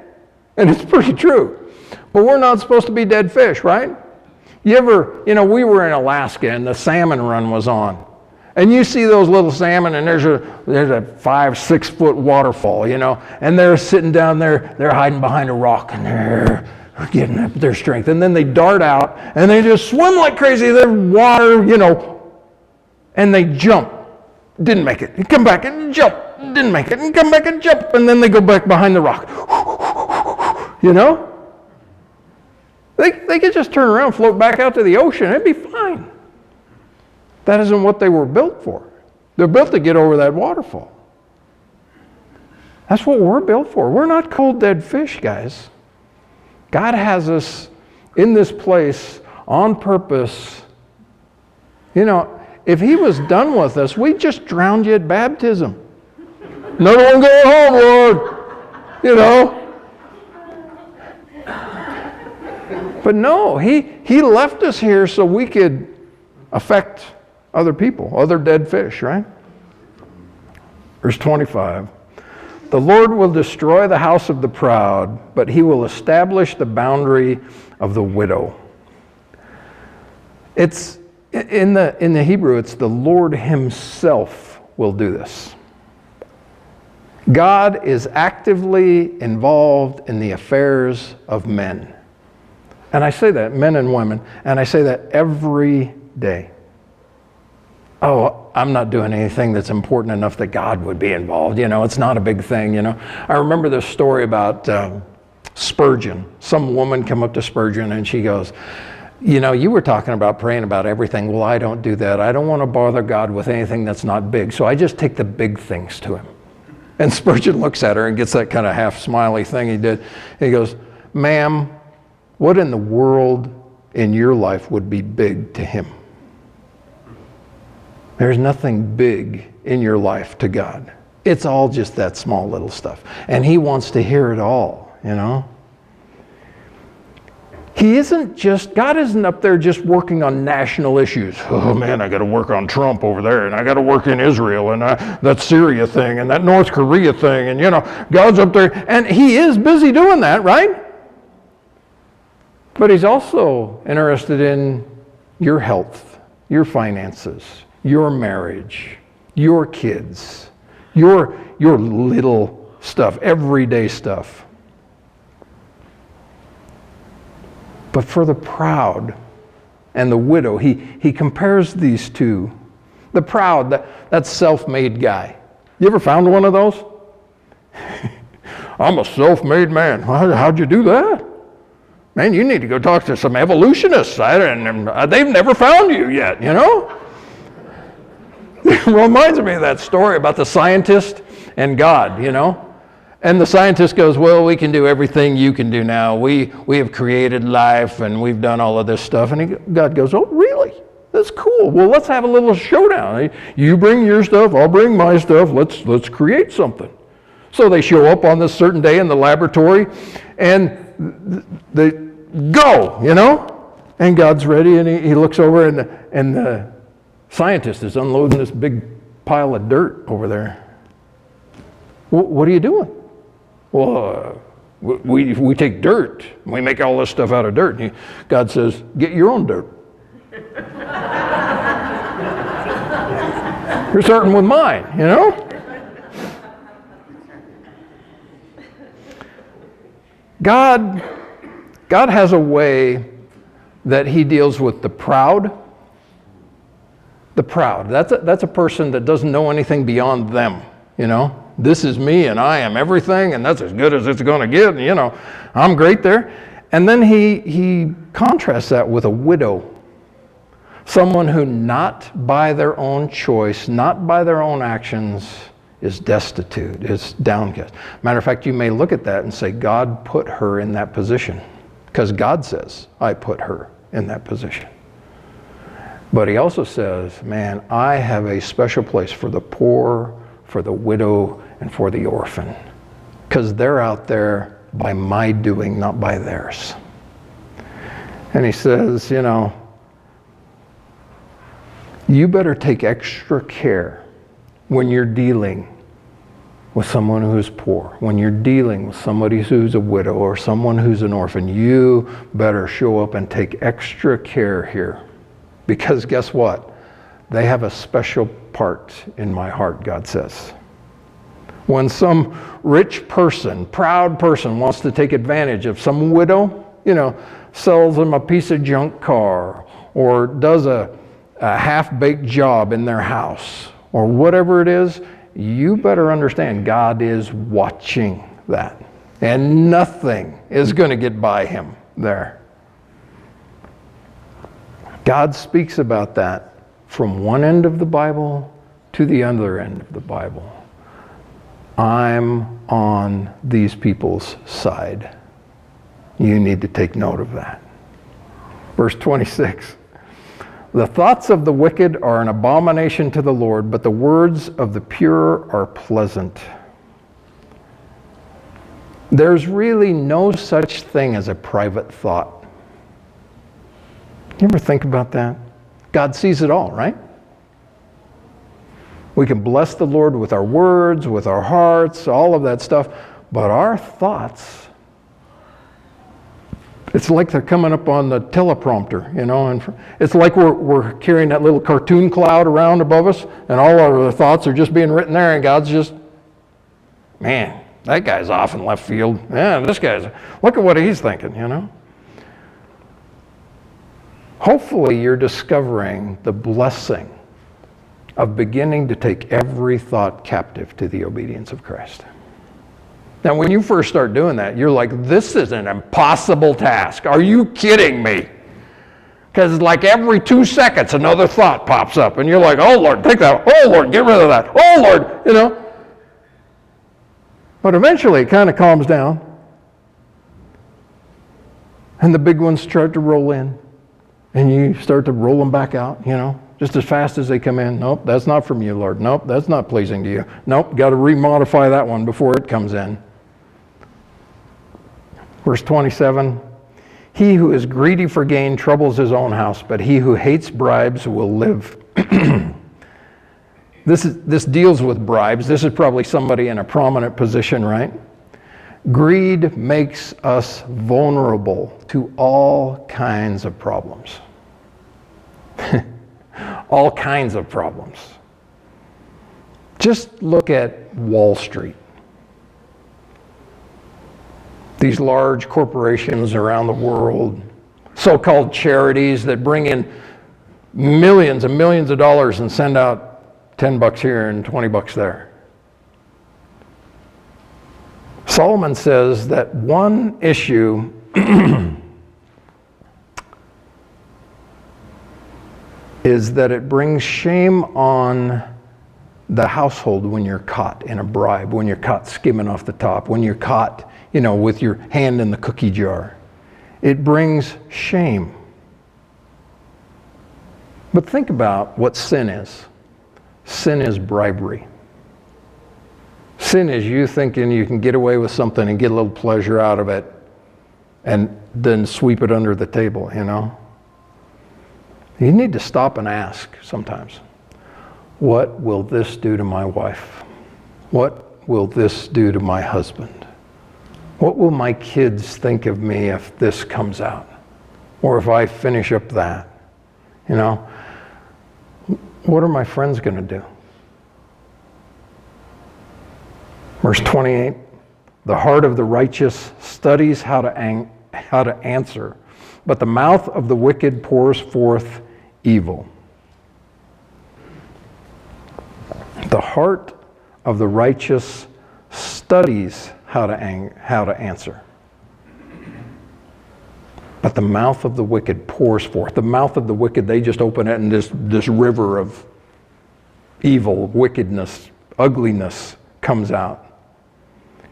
And it's pretty true. But we're not supposed to be dead fish, right? You ever, we were in Alaska and the salmon run was on. And you see those little salmon and there's a 5-6 foot waterfall, and they're sitting down there, they're hiding behind a rock and they're getting up their strength. And then they dart out and they just swim like crazy. They're water, and they jump. Didn't make it. Come back and jump. Didn't make it. And come back and jump. And then they go back behind the rock. They could just turn around, float back out to the ocean. It'd be fine. That isn't what they were built for. They're built to get over that waterfall. That's what we're built for. We're not cold, dead fish, guys. God has us in this place on purpose. You know, if he was done with us, we'd just drown you at baptism. No one going home, Lord. You know. But no, he left us here so we could affect other people, other dead fish, right? Verse 25. The Lord will destroy the house of the proud, but he will establish the boundary of the widow. It's in the Hebrew, it's the Lord himself will do this. God is actively involved in the affairs of men. And I say that, men and women, and I say that every day. Oh, I'm not doing anything that's important enough that God would be involved. You know, it's not a big thing, you know. I remember this story about Spurgeon. Some woman come up to Spurgeon and she goes, you know, you were talking about praying about everything. Well, I don't do that. I don't want to bother God with anything that's not big. So I just take the big things to him. And Spurgeon looks at her and gets that kind of half smiley thing he did. He goes, ma'am, what in the world in your life would be big to him? There's nothing big in your life to God. It's all just that small little stuff. And he wants to hear it all, you know? God isn't up there just working on national issues. Oh man, I got to work on Trump over there, and I got to work in Israel, and that Syria thing, and that North Korea thing, and you know, God's up there, and he is busy doing that, right? But he's also interested in your health, your finances, your marriage, your kids, your little stuff, everyday stuff. But for the proud and the widow, he compares these two. The proud, that self-made guy. You ever found one of those? I'm a self-made man. How'd you do that? Man, you need to go talk to some evolutionists. They've never found you yet, you know? It reminds me of that story about the scientist and God, you know? And the scientist goes, well, we can do everything you can do now. We have created life and we've done all of this stuff. And God goes, oh, really? That's cool. Well, let's have a little showdown. You bring your stuff, I'll bring my stuff. Let's create something. So they show up on this certain day in the laboratory and they go, you know? And God's ready and he looks over and the scientist is unloading this big pile of dirt over there. What are you doing? Well, we take dirt. We make all this stuff out of dirt. And God says, get your own dirt. You're starting with mine, you know? God has a way that he deals with the proud. The proud. That's a person that doesn't know anything beyond them, you know? This is me and I am everything and that's as good as it's going to get. And, you know, I'm great there. And then he contrasts that with a widow. Someone who not by their own choice, not by their own actions, is destitute, is downcast. Matter of fact, you may look at that and say, God put her in that position. Because God says, I put her in that position. But he also says, man, I have a special place for the poor, for the widow, and for the orphan. Because they're out there by my doing, not by theirs. And he says, you know, you better take extra care when you're dealing with someone who's poor, when you're dealing with somebody who's a widow or someone who's an orphan. You better show up and take extra care here. Because guess what? They have a special part in my heart, God says. When some rich person, proud person wants to take advantage of some widow, you know, sells them a piece of junk car or does a half-baked job in their house or whatever it is, you better understand God is watching that. And nothing is going to get by him there. God speaks about that from one end of the Bible to the other end of the Bible. I'm on these people's side. You need to take note of that. Verse 26. The thoughts of the wicked are an abomination to the Lord, but the words of the pure are pleasant. There's really no such thing as a private thought. You ever think about that? God sees it all, right? We can bless the Lord with our words, with our hearts, all of that stuff, but our thoughts, it's like they're coming up on the teleprompter, you know, and it's like we're carrying that little cartoon cloud around above us, and all our thoughts are just being written there, and God's just, man, that guy's off in left field. Yeah, this guy's, look at what he's thinking, you know. Hopefully you're discovering the blessing of beginning to take every thought captive to the obedience of Christ. Now, when you first start doing that, you're like, this is an impossible task. Are you kidding me? Because like every 2 seconds, another thought pops up, and you're like, oh, Lord, take that. Oh, Lord, get rid of that. Oh, Lord, you know. But eventually, it kind of calms down, and the big ones start to roll in, and you start to roll them back out, you know. Just as fast as they come in. Nope, that's not from you, Lord. Nope, that's not pleasing to you. Nope, got to remodify that one before it comes in. Verse 27, he who is greedy for gain troubles his own house, but he who hates bribes will live. This deals with bribes. This is probably somebody in a prominent position, right? Greed makes us vulnerable to all kinds of problems. All kinds of problems. Just look at Wall Street. These large corporations around the world, so-called charities that bring in millions and millions of dollars and send out $10 here and $20 there. Solomon says that one issue is that it brings shame on the household when you're caught in a bribe, when you're caught skimming off the top, when you're caught, you know, with your hand in the cookie jar. It brings shame. But think about what sin is. Sin is bribery. Sin is you thinking you can get away with something and get a little pleasure out of it and then sweep it under the table, you know? You need to stop and ask sometimes, what will this do to my wife? What will this do to my husband? What will my kids think of me if this comes out? Or if I finish up that? You know, what are my friends going to do? Verse 28, the heart of the righteous studies how to answer, but the mouth of the wicked pours forth evil. The heart of the righteous studies how to answer, but the mouth of the wicked pours forth. The mouth of the wicked, they just open it and this river of evil, wickedness, ugliness comes out.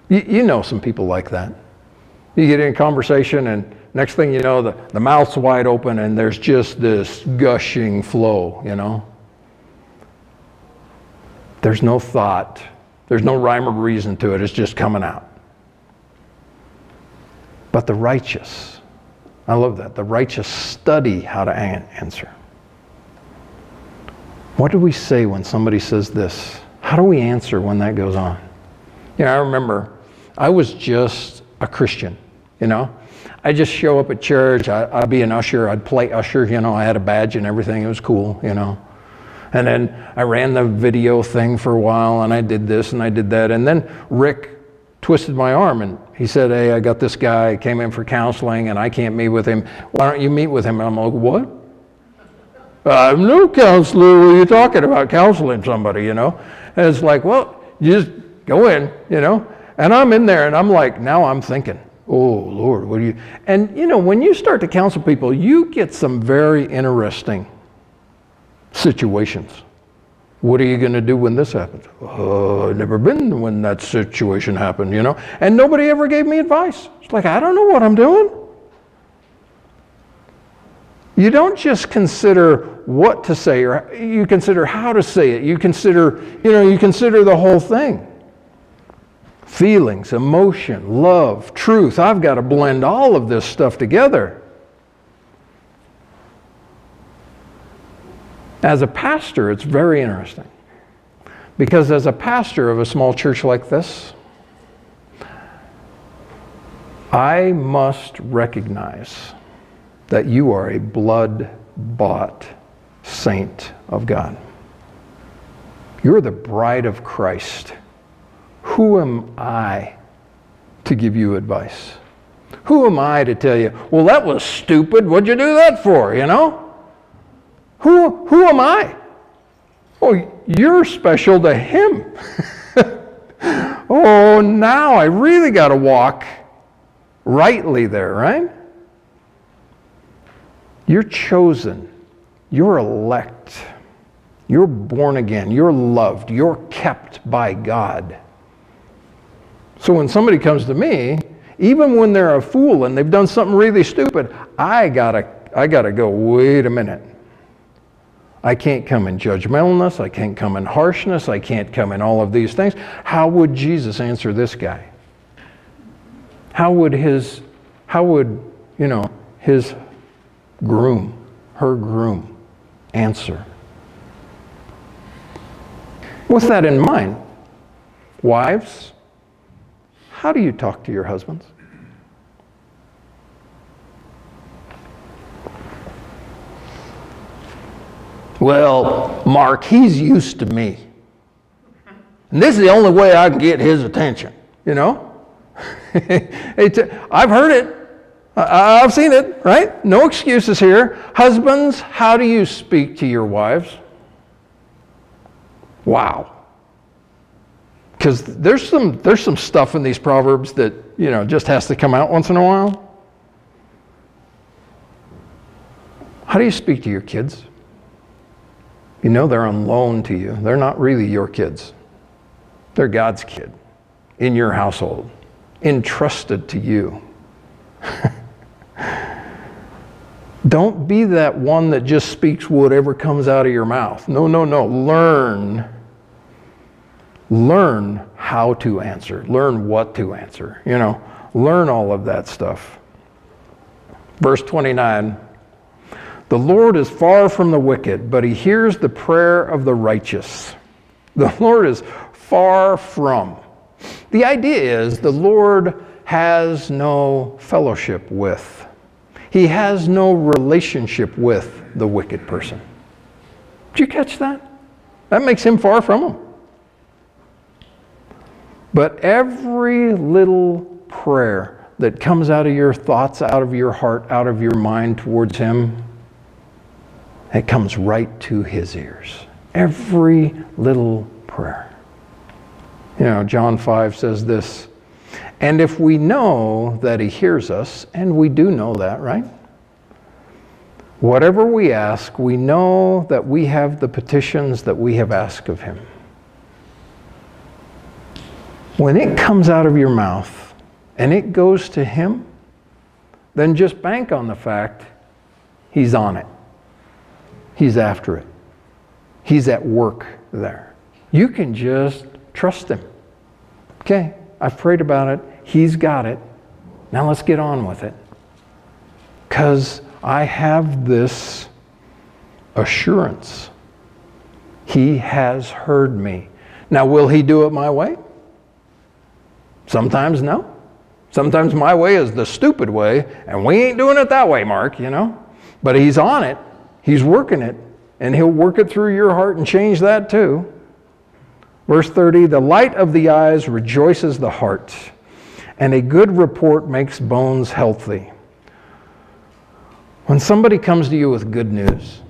You know some people like that. You get in a conversation and next thing you know, the mouth's wide open and there's just this gushing flow, you know. There's no thought. There's no rhyme or reason to it. It's just coming out. But the righteous, I love that. The righteous study how to answer. What do we say when somebody says this? How do we answer when that goes on? You know, I remember I was just a Christian, you know. I'd just show up at church. I'd be an usher. I'd play usher, you know. I had a badge and everything. It was cool, you know. And then I ran the video thing for a while, and I did this and I did that. And then Rick twisted my arm, and he said, hey, I got this guy, came in for counseling, and I can't meet with him. Why don't you meet with him? And I'm like, what? I'm no counselor. What are you talking about, counseling somebody, you know? And it's like, well, you just go in, you know? And I'm in there, and I'm like, now I'm thinking, oh, Lord, what do you... And, you know, when you start to counsel people, you get some very interesting situations. What are you going to do when this happens? Oh, I've never been when that situation happened, you know. And nobody ever gave me advice. It's like, I don't know what I'm doing. You don't just consider what to say, or you consider how to say it. You consider the whole thing. Feelings, emotion, love, truth. I've got to blend all of this stuff together. As a pastor, it's very interesting. Because as a pastor of a small church like this, I must recognize that you are a blood-bought saint of God. You're the bride of Christ. Who am I to give you advice? Who am I to tell you, well, that was stupid. What'd you do that for, you know? Who am I? Oh, you're special to him. Oh, now I really got to walk rightly there, right? You're chosen. You're elect. You're born again. You're loved. You're kept by God. So when somebody comes to me, even when they're a fool and they've done something really stupid, I gotta go, wait a minute. I can't come in judgmentalness. I can't come in harshness. I can't come in all of these things. How would Jesus answer this guy? How would his groom, her groom, answer? With that in mind, wives, how do you talk to your husbands? Well, Mark, he's used to me. And this is the only way I can get his attention, you know? I've heard it. I've seen it, right? No excuses here. Husbands, how do you speak to your wives? Wow. Because there's some stuff in these Proverbs that, you know, just has to come out once in a while. How do you speak to your kids? You know they're on loan to you. They're not really your kids. They're God's kid in your household, entrusted to you. Don't be that one that just speaks whatever comes out of your mouth. No. Learn how to answer. Learn what to answer. You know, learn all of that stuff. Verse 29. The Lord is far from the wicked, but he hears the prayer of the righteous. The Lord is far from. The idea is the Lord has no fellowship with. He has no relationship with the wicked person. Did you catch that? That makes him far from him. But every little prayer that comes out of your thoughts, out of your heart, out of your mind towards him, it comes right to his ears. Every little prayer. You know, John 5 says this, and if we know that he hears us, and we do know that, right? Whatever we ask, we know that we have the petitions that we have asked of him. When it comes out of your mouth and it goes to him, then just bank on the fact he's on it. He's after it. He's at work there. You can just trust him. Okay, I've prayed about it. He's got it. Now let's get on with it. Because I have this assurance. He has heard me. Now, will he do it my way? Sometimes no. Sometimes my way is the stupid way, and we ain't doing it that way, Mark, you know. But he's on it. He's working it, and he'll work it through your heart and change that too. Verse 30, the light of the eyes rejoices the heart, and a good report makes bones healthy. When somebody comes to you with good news,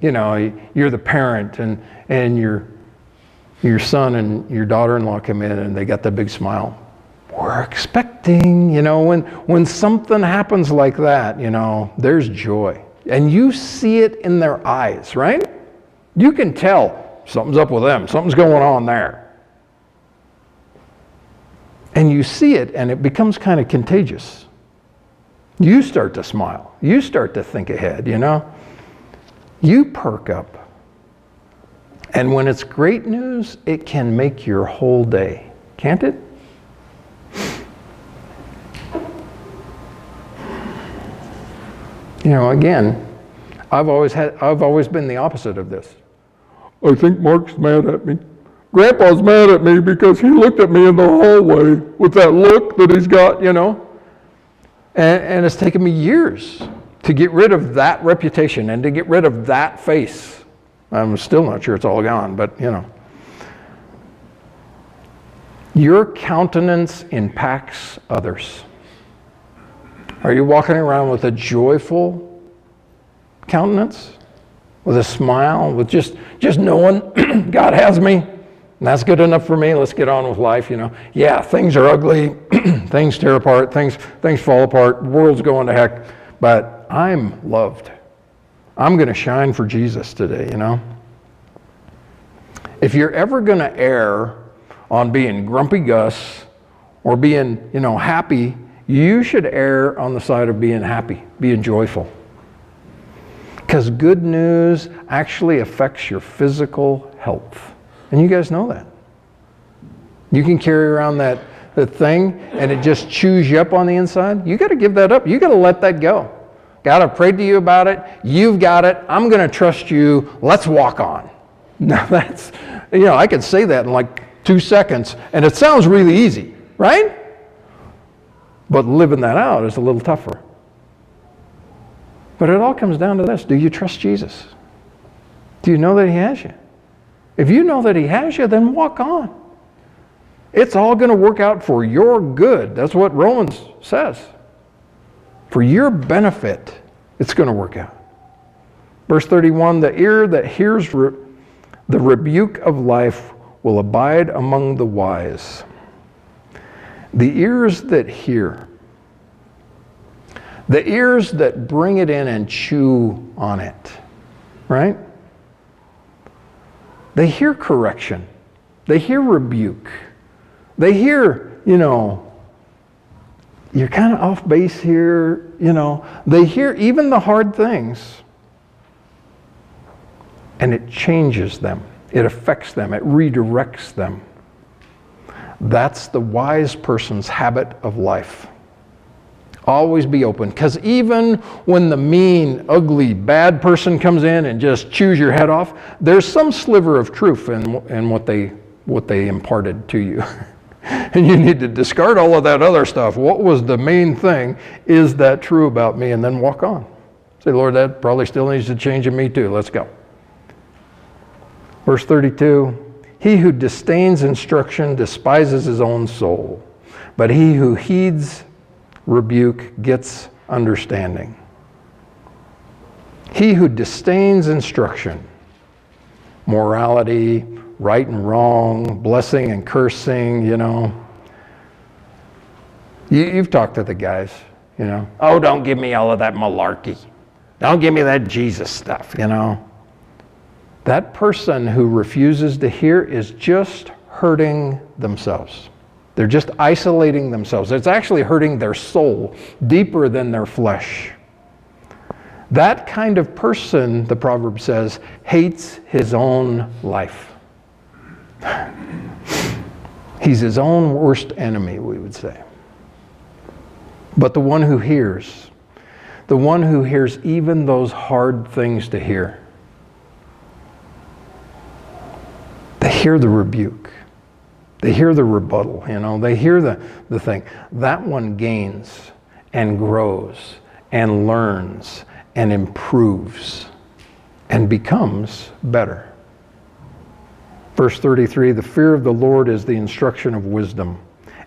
you know, you're the parent and your son and your daughter-in-law come in and they got that big smile. We're expecting, you know, when something happens like that, you know, there's joy. And you see it in their eyes, right? You can tell Something's up with them. Something's going on there. And you see it, and it becomes kind of contagious. You start to smile. You start to think ahead, you know. You perk up. And when it's great news, it can make your whole day, can't it? You know, again, I've always been the opposite of this. I think Mark's mad at me. Grandpa's mad at me because he looked at me in the hallway with that look that he's got, you know. And it's taken me years to get rid of that reputation and to get rid of that face. I'm still not sure it's all gone, but you know. Your countenance impacts others. Are you walking around with a joyful countenance? With a smile? With just knowing God has me? And that's good enough for me. Let's get on with life, you know. Yeah, things are ugly. Things tear apart. Things fall apart. The world's going to heck. But I'm loved. I'm going to shine for Jesus today, you know. If you're ever going to err on being grumpy Gus or being, you know, happy, you should err on the side of being happy, being joyful. Because good news actually affects your physical health. And you guys know that. You can carry around that thing and it just chews you up on the inside. You got to give that up. You got to let that go. God, I've prayed to you about it. You've got it. I'm going to trust you. Let's walk on. Now that's, you know, I could say that in like 2 seconds and it sounds really easy, right? But living that out is a little tougher. But it all comes down to this. Do you trust Jesus? Do you know that he has you? If you know that he has you, then walk on. It's all going to work out for your good. That's what Romans says. For your benefit, it's going to work out. Verse 31, the ear that hears the rebuke of life will abide among the wise. The ears that hear. The ears that bring it in and chew on it. Right? They hear correction. They hear rebuke. They hear, you know, you're kind of off base here, you know. They hear even the hard things. And it changes them. It affects them. It redirects them. That's the wise person's habit of life. Always be open. Because even when the mean, ugly, bad person comes in and just chews your head off, there's some sliver of truth in what they imparted to you. And you need to discard all of that other stuff. What was the main thing? Is that true about me? And then walk on. Say, Lord, that probably still needs to change in me too. Let's go. Verse 32, he who disdains instruction despises his own soul, but he who heeds rebuke gets understanding. He who disdains instruction, morality, right and wrong, blessing and cursing, you know. You've talked to the guys, you know. Oh, don't give me all of that malarkey. Don't give me that Jesus stuff, you know. That person who refuses to hear is just hurting themselves. They're just isolating themselves. It's actually hurting their soul deeper than their flesh. That kind of person, the proverb says, hates his own life. He's his own worst enemy, we would say. But the one who hears even those hard things to hear, they hear the rebuke. They hear the rebuttal, you know. They hear the thing. That one gains and grows and learns and improves and becomes better. Verse 33, the fear of the Lord is the instruction of wisdom,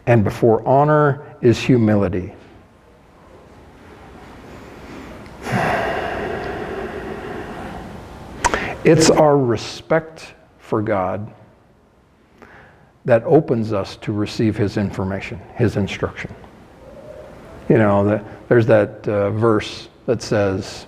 and before honor is humility. It's our respect for God that opens us to receive his information, his instruction. You know, there's that verse that says,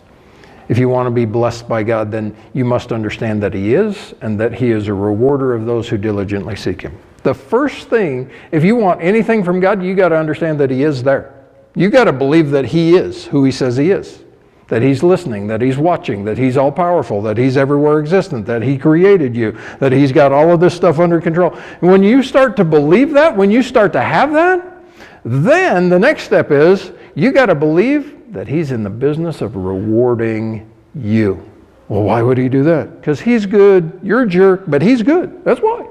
If you want to be blessed by God, then you must understand that He is, and that He is a rewarder of those who diligently seek Him. The first thing, if you want anything from God, you got to understand that He is there. You got to believe that He is who He says He is. That He's listening, that He's watching, that He's all powerful, that He's everywhere existent, that He created you, that He's got all of this stuff under control. And when you start to believe that, when you start to have that, then the next step is you got to believe that He's in the business of rewarding you. Well, why would He do that? Because He's good, you're a jerk, but He's good. That's why.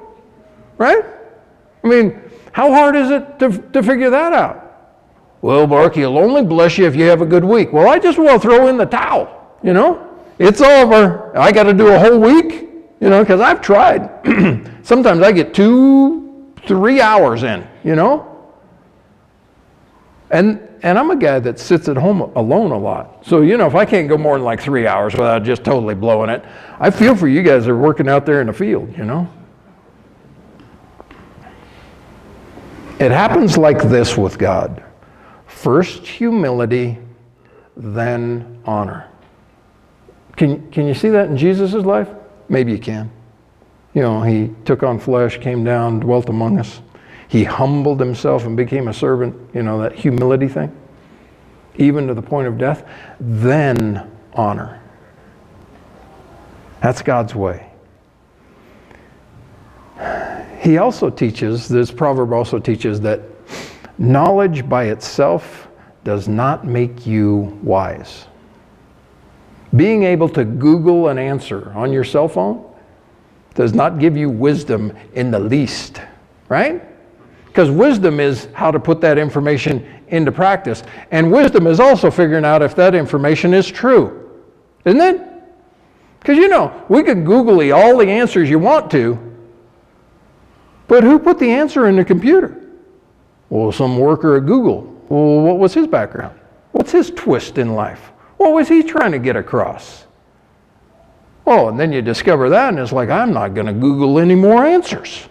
Right? I mean, how hard is it to figure that out? Well, Mark, He'll only bless you if you have a good week. Well, I just want to throw in the towel, you know? It's over. I got to do a whole week, you know, because I've tried. Sometimes I get 2-3 hours in, you know? And I'm a guy that sits at home alone a lot. So, you know, if I can't go more than like 3 hours without just totally blowing it, I feel for you guys that are working out there in the field, you know? It happens like this with God. First humility, then honor. Can you see that in Jesus' life? Maybe you can. You know, He took on flesh, came down, dwelt among us. He humbled Himself and became a servant, you know, that humility thing, even to the point of death. Then honor. That's God's way. He also teaches, this proverb also teaches that knowledge by itself does not make you wise. Being able to Google an answer on your cell phone does not give you wisdom in the least, right? Because wisdom is how to put that information into practice. And wisdom is also figuring out if that information is true. Isn't it? Because, you know, we could Google all the answers you want to, but who put the answer in the computer? Well, some worker at Google. Well, what was his background? What's his twist in life? What was he trying to get across? Oh, and then you discover that, and it's like, I'm not going to Google any more answers.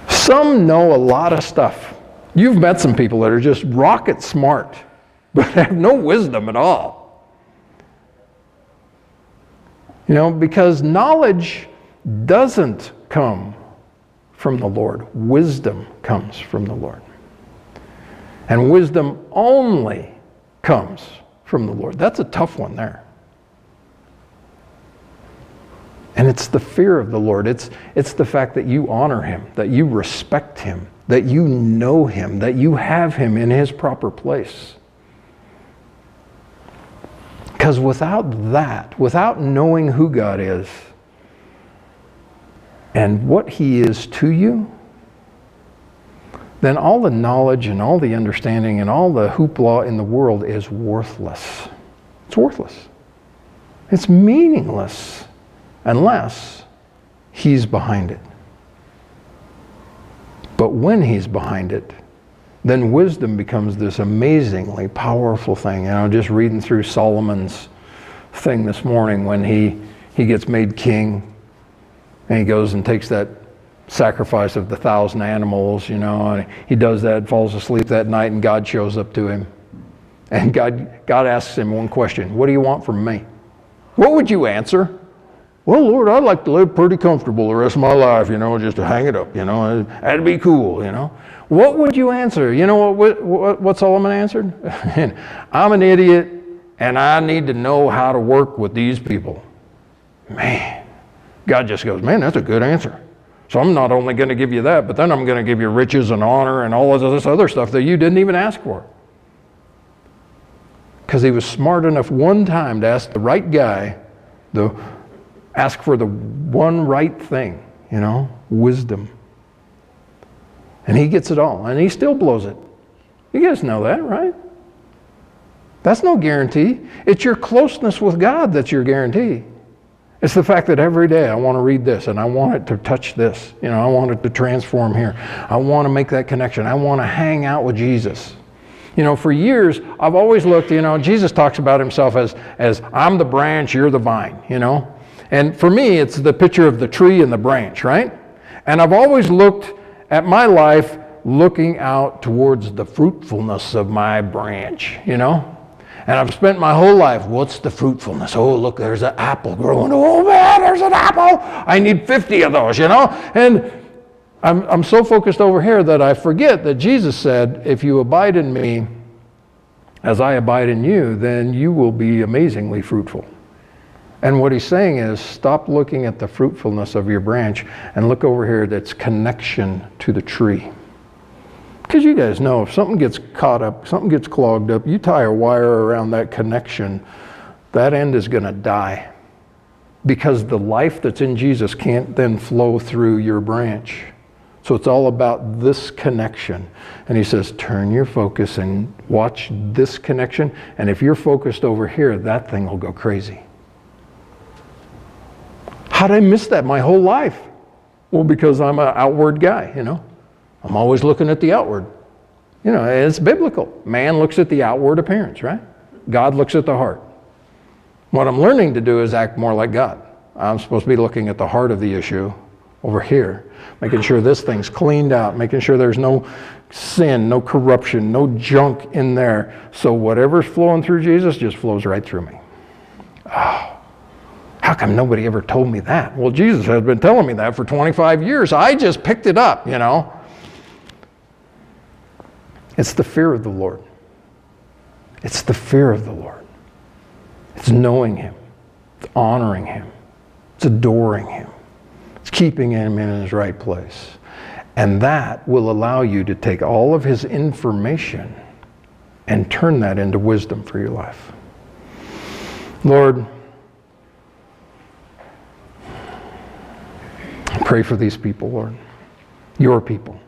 Some know a lot of stuff. You've met some people that are just rocket smart, but have no wisdom at all. You know, because knowledge doesn't come from the Lord. Wisdom comes from the Lord. And wisdom only comes from the Lord. That's a tough one there. And it's the fear of the Lord. It's the fact that you honor Him, that you respect Him, that you know Him, that you have Him in His proper place. Because without that, without knowing who God is and what He is to you, then all the knowledge and all the understanding and all the hoopla in the world is worthless. It's worthless. It's meaningless unless He's behind it. But when He's behind it, then wisdom becomes this amazingly powerful thing. And I'm just reading through Solomon's thing this morning when he gets made king, and he goes and takes that sacrifice of the 1,000 animals, you know, and he does that, falls asleep that night, and God shows up to him. And God asks him one question: what do you want from me? What would you answer? Well, Lord, I'd like to live pretty comfortable the rest of my life, you know, just to hang it up, you know, that'd be cool, you know. What would you answer? You know what Solomon answered? I'm an idiot, and I need to know how to work with these people. Man, God just goes, man, that's a good answer. So I'm not only going to give you that, but then I'm going to give you riches and honor and all of this other stuff that you didn't even ask for. Because he was smart enough one time to ask the right guy, ask for the one right thing, you know, wisdom. And he gets it all, and he still blows it. You guys know that, right? That's no guarantee. It's your closeness with God that's your guarantee. It's the fact that every day I want to read this, and I want it to touch this. You know, I want it to transform here. I want to make that connection. I want to hang out with Jesus. You know, for years, I've always looked, you know, Jesus talks about himself as I'm the branch, you're the vine, you know. And for me, it's the picture of the tree and the branch, right? And I've always looked at my life looking out towards the fruitfulness of my branch, you know? And I've spent my whole life, what's the fruitfulness? Oh, look, there's an apple growing. Oh, man, there's an apple. I need 50 of those, you know? And I'm so focused over here that I forget that Jesus said, if you abide in me as I abide in you, then you will be amazingly fruitful. And what he's saying is, stop looking at the fruitfulness of your branch and look over here that's connection to the tree. Because you guys know, if something gets caught up, something gets clogged up, you tie a wire around that connection, that end is going to die. Because the life that's in Jesus can't then flow through your branch. So it's all about this connection. And he says, turn your focus and watch this connection. And if you're focused over here, that thing will go crazy. How did I miss that my whole life? Well, because I'm an outward guy, you know. I'm always looking at the outward. You know, it's biblical. Man looks at the outward appearance, right? God looks at the heart. What I'm learning to do is act more like God. I'm supposed to be looking at the heart of the issue over here, making sure this thing's cleaned out, making sure there's no sin, no corruption, no junk in there. So whatever's flowing through Jesus just flows right through me. Oh, how come nobody ever told me that? Well, Jesus has been telling me that for 25 years. I just picked it up, you know. It's the fear of the Lord. It's the fear of the Lord. It's knowing him. It's honoring him. It's adoring him. It's keeping him in his right place. And that will allow you to take all of his information and turn that into wisdom for your life. Lord, pray for these people, Lord. Your people.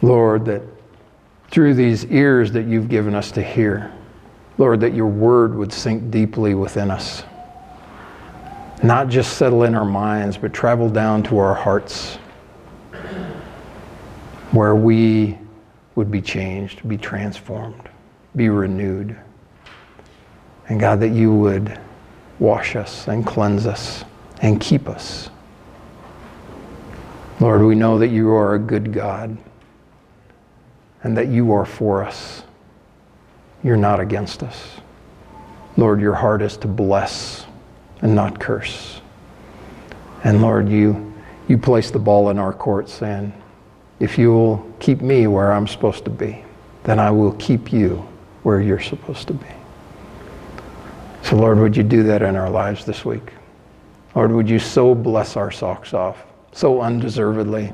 Lord, that through these ears that you've given us to hear, Lord, that your word would sink deeply within us. Not just settle in our minds, but travel down to our hearts, where we would be changed, be transformed, be renewed. And God, that you would wash us and cleanse us and keep us. Lord, we know that you are a good God and that you are for us. You're not against us. Lord, your heart is to bless and not curse. And Lord, you place the ball in our court saying, if you will keep me where I'm supposed to be, then I will keep you where you're supposed to be. So Lord, would you do that in our lives this week? Lord, would you so bless our socks off, so undeservedly,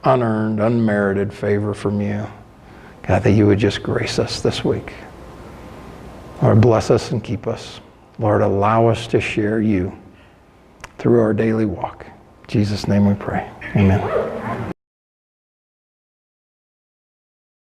unearned, unmerited favor from you. God, that you would just grace us this week. Lord, bless us and keep us. Lord, allow us to share you through our daily walk. In Jesus' name we pray. Amen.